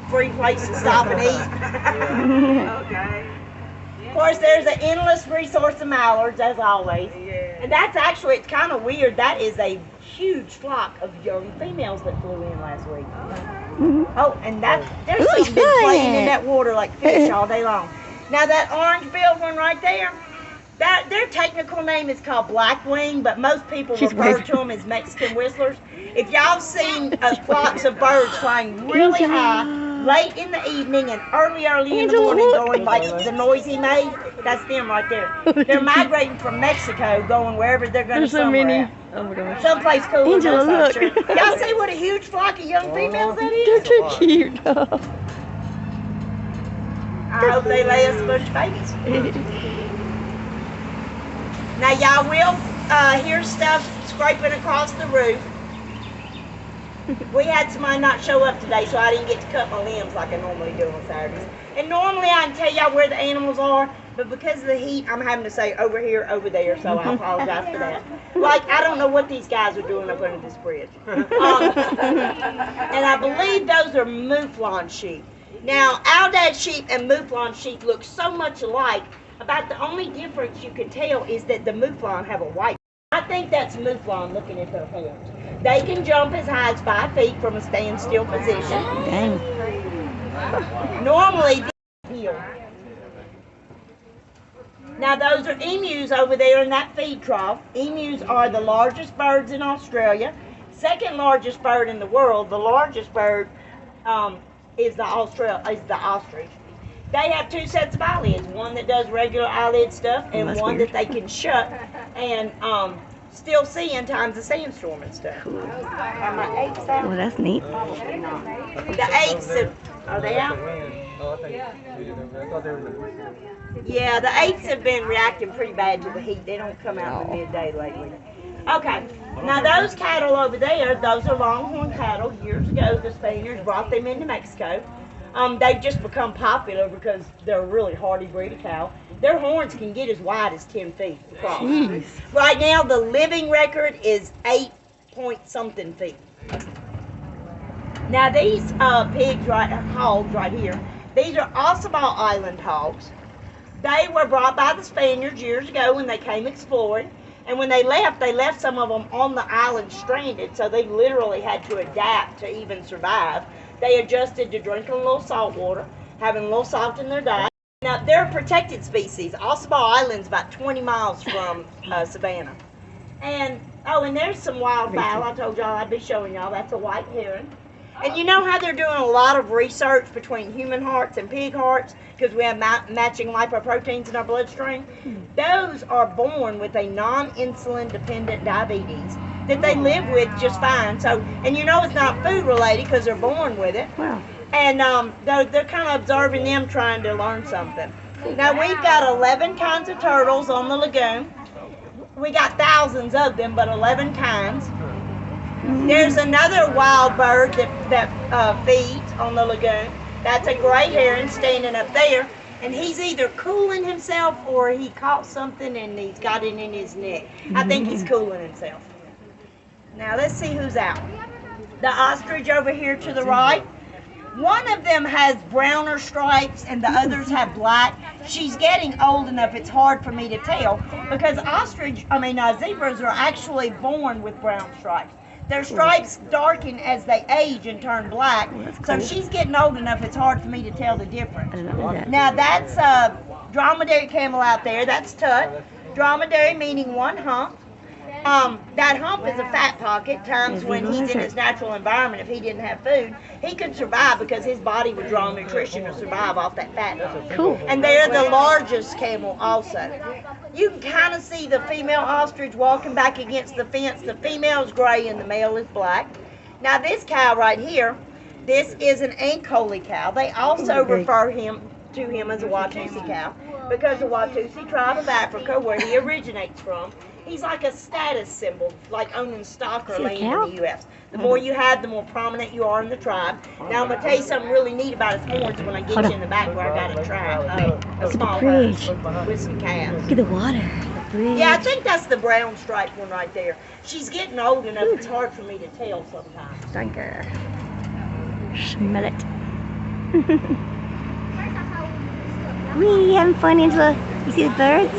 free place to stop and eat. Okay. Of course, there's an endless resource of mallards, as always. And that's actually, it's kind of weird. That is a huge flock of young females that flew in last week. Oh, and there's something been playing in that water like fish all day long. Now that orange-billed one right there, their technical name is called blackwing, but most people refer to them as Mexican whistlers. If y'all seen flocks of birds flying really high, late in the evening and early in the morning going like the noise he made, that's them right there. They're migrating from Mexico, going wherever they're going to summer at. Oh my gosh. Someplace cooler. Angela, look. Sure. Y'all see what a huge flock of young females that is? They're too cute. I hope they lay us a bunch of babies. Now y'all will hear stuff scraping across the roof. We had somebody not show up today, so I didn't get to cut my limbs like I normally do on Saturdays. And normally I can tell y'all where the animals are, but because of the heat, I'm having to say over here, over there, so I apologize for that. Like, I don't know what these guys are doing up under this bridge. And I believe those are mouflon sheep. Now, Aldad sheep and mouflon sheep look so much alike. About the only difference you can tell is that the mouflon have a white. I think that's mouflon looking at their horns. They can jump as high as 5 feet from a standstill position. Dang. Normally, here. Now, those are emus over there in that feed trough. Emus are the largest birds in Australia. Second largest bird in the world. The largest bird is the ostrich. They have 2 sets of eyelids, one that does regular eyelid stuff and one that they can shut and still see in times of sandstorm and stuff. Cool. Are my eggs out? Well, that's neat. Probably not. The eggs, are they out? Yeah, the eggs have been reacting pretty bad to the heat. They don't come out in the midday lately. Okay, now those cattle over there, those are longhorn cattle. Years ago, the Spaniards brought them into Mexico. They've just become popular because they're a really hardy breed of cow. Their horns can get as wide as 10 feet across. Jeez. Right now, the living record is 8-point-something feet. Now these hogs right here, these are Ossabaw Island hogs. They were brought by the Spaniards years ago when they came exploring. And when they left some of them on the island stranded, so they literally had to adapt to even survive. They adjusted to drinking a little salt water, having a little salt in their diet. Now, they're a protected species. Ossabaw Island's about 20 miles from Savannah. And there's some wildfowl. I told y'all I'd be showing y'all. That's a white heron. And you know how they're doing a lot of research between human hearts and pig hearts because we have matching lipoproteins in our bloodstream? Those are born with a non-insulin dependent diabetes that they live with just fine. So, and you know it's not food related because they're born with it. Wow. And they're kind of observing them trying to learn something. Now we've got 11 kinds of turtles on the lagoon. We got thousands of them, but 11 kinds. There's another wild bird that feeds on the lagoon. That's a gray heron standing up there. And he's either cooling himself or he caught something and he's got it in his neck. I think he's cooling himself. Now let's see who's out. The ostrich over here to the right. One of them has browner stripes and the others have black. She's getting old enough, it's hard for me to tell because zebras are actually born with brown stripes. Their stripes darken as they age and turn black. So she's getting old enough, it's hard for me to tell the difference. Now that's dromedary camel out there, that's Tut. Dromedary meaning one hump. That hump is a fat pocket. Times when he's in his natural environment, if he didn't have food, he could survive because his body would draw nutrition to survive off that fat hump. Cool. And they're the largest camel also. You can kind of see the female ostrich walking back against the fence. The female's gray and the male is black. Now this cow right here, this is an Ankole cow. They also refer to him as a Watusi cow because the Watusi tribe of Africa, where he originates from, he's like a status symbol, like owning stock or land in the U.S. The more you have, the more prominent you are in the tribe. Now, I'm going to tell you something really neat about his horns when I get you in the back where I got a small herd with some calves. Look at the water. The bridge. Yeah, I think that's the brown striped one right there. She's getting old enough, it's hard for me to tell sometimes. Dunker. Smell it. Me, you having fun, Angela? You see the birds?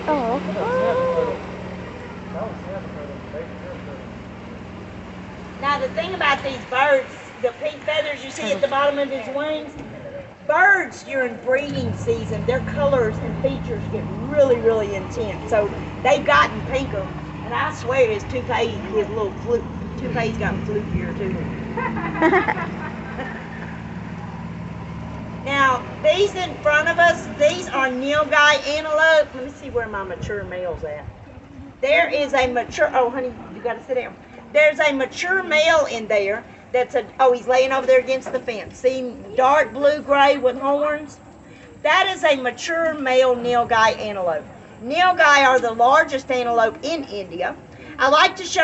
Oh. Now the thing about these birds, the pink feathers you see at the bottom of his wings, birds during breeding season, their colors and features get really, really intense. So they've gotten pinker. And I swear his toupee, his little toupee's gotten floopier too. Now, these in front of us, these are nilgai antelope. Let me see where my mature male's at. There is a mature, oh honey, you gotta sit down. There's a mature male in there that's he's laying over there against the fence. See, dark blue-gray with horns? That is a mature male nilgai antelope. Nilgai are the largest antelope in India. I like to show